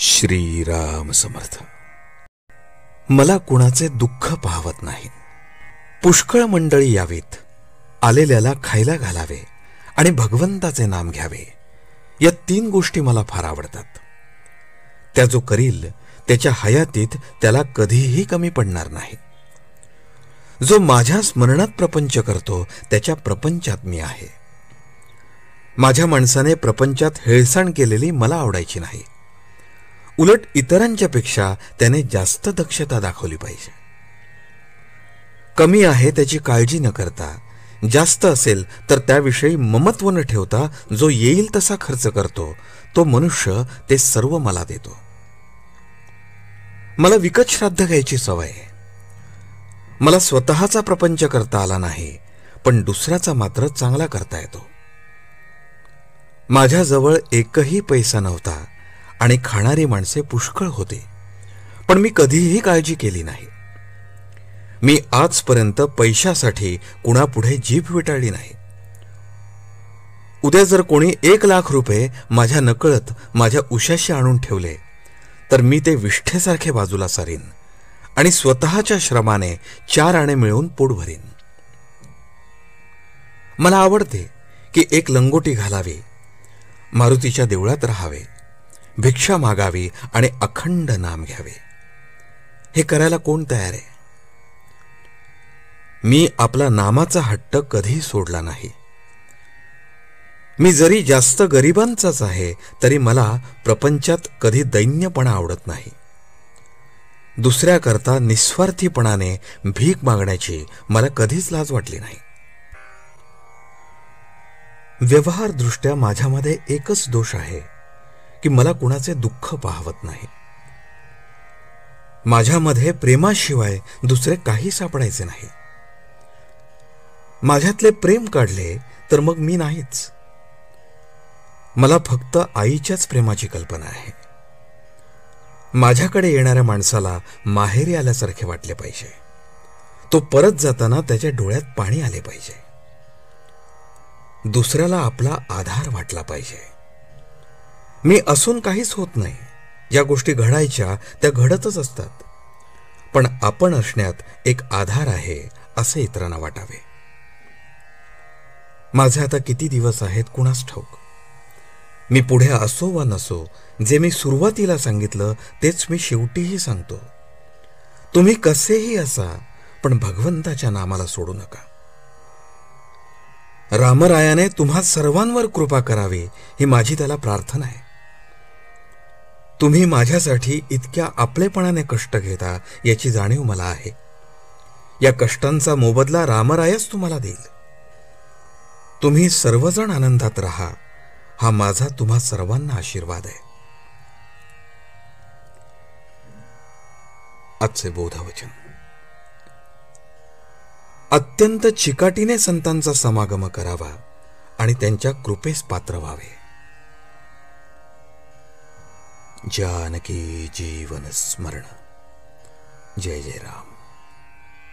श्रीराम समर्थ. मला कुणाचे दुःख पाहवत नाही. पुष्कळ मंडळी यावीत, आलेल्याला खायला घालावे आणि भगवंताचे नाम घ्यावे. या 3 गोष्टी मला फार आवडतात. त्या जो करील त्याच्या हयातीत त्याला कधीही कमी पडणार नाही. जो माझ्या स्मरणात प्रपंच करतो त्याच्या प्रपंचात मी आहे. माझ्या माणसाने प्रपंचात हेळसाण केलेली मला आवडायची नाही. उलट इतरांच्या पेक्षा त्याने जास्त दक्षता दाखवली पाहिजे. कमी आहे त्याची काळजी न करता, जास्त असेल तर त्याविषयी ममत्व न ठेवता जो येईल तसा खर्च करतो, तो मनुष्य ते सर्व मला देतो. मला विकत श्राद्ध घ्यायची सवय आहे. मला स्वतःचा प्रपंच करता आला नाही, पण दुसऱ्याचा मात्र चांगला करता येतो. माझ्याजवळ एकही पैसा नव्हता आणि खाणारी माणसे पुष्कळ होते, पण मी कधीही काळजी केली नाही. मी आजपर्यंत पैशासाठी कुणापुढे जीभ विटाळली नाही. उद्या जर कोणी 1,00,000 रुपये माझ्या नकळत माझ्या उशाशी आणून ठेवले तर मी ते विष्ठेसारखे बाजूला सारीन आणि स्वतःच्या श्रमाने 4 आणे मिळवून पोट भरीन. मला आवडते की एक लंगोटी घालावी, मारुतीच्या देवळात राहावे, भिक्षा मागावी आणि अखंड नाम घ्यावे. हे करायला कोण तयार आहे? मी आपला नामाचा हट्ट कधी सोडला नाही. मी जरी जास्त गरिबांचाच आहे तरी मला प्रपंचात कधी दैन्यपणा आवडत नाही. दुसऱ्याकरता निस्वार्थीपणाने भीक मागण्याची मला कधीच लाज वाटली नाही. व्यवहारदृष्ट्या माझ्यामध्ये एकच दोष आहे की मला कुणाचे दुःख पाहवत नाही. माझ्यामध्ये प्रेमाशिवाय दुसरे काही सापडायचे नाही. माझ्यातले प्रेम काढले तर मग मी नाहीच. मला फक्त आईच्याच प्रेमाची कल्पना आहे. माझ्याकडे येणाऱ्या माणसाला माहेरी आल्यासारखे वाटले पाहिजे. तो परत जाताना त्याच्या डोळ्यात पाणी आले पाहिजे. दुसऱ्याला आपला आधार वाटला पाहिजे. मी असून काहीच होत नाही. ज्या गोष्टी घडायच्या त्या घडतच असतात, पण आपण असण्यात एक आधार आहे असे इतरांना वाटावे. माझे आता किती दिवस आहेत कुणास ठाऊक. मी पुढे असो वा नसो, जे मी सुरुवातीला सांगितलं तेच मी शेवटीही सांगतो. तुम्ही कसेही असा, पण भगवंताच्या नामाला सोडू नका. रामरायाने तुम्हा सर्वांवर कृपा करावी ही माझी त्याला प्रार्थना आहे. तुम्ही माझ्यासाठी इतक्या आपलेपणाने कष्ट घेता याची जाणीव मला आहे. या कष्टांचा मोबदला रामरायच तुम्हाला देईल. तुम्ही सर्वजण आनंदात राहा हा माझा तुम्हा सर्वांना आशीर्वाद आहे. आजचे बोधवचन. अत्यंत चिकाटीने संतांचा समागम करावा आणि त्यांच्या कृपेस पात्र व्हावे. जानकी जीवन स्मरण. जय जय राम.